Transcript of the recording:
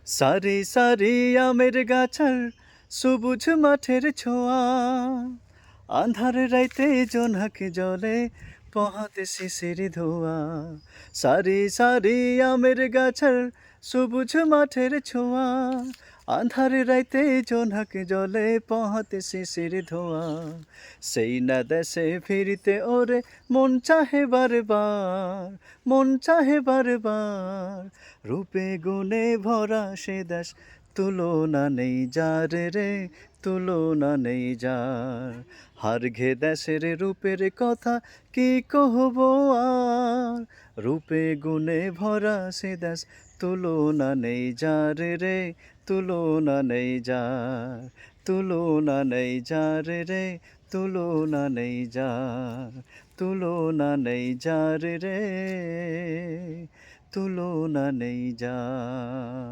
সারি সারি আমের গাছার সবুজ মাঠের ছোঁয়া, আন্ধার রাইতে জোনাক জলে পহাতে শিশির ধোয়া। সারি সারি আমের গাছার সবুজ মাঠের ছোঁয়া, আন্ধার রাইতে জোনাক জলে পহাতে শিশির ধোয়া। সেই না দেশে ফিরিতে ওরে মন চাহে বারবার, মন চাহে বারবার। রূপে গুণে ভরা সে দেশ, তুলনা নেই যার রে, তুলনা নেই যার। হার ঘে দেশের রূপের কথা কি কহব আর, রূপে গুণে ভরা সে দেশ, তুলনা নেই যার রে, তুলনা নেই যার। তুলনা নেই যার রে, তুলনা নেই যার। তুলনা নেই যার রে, তুলনা নেই যার।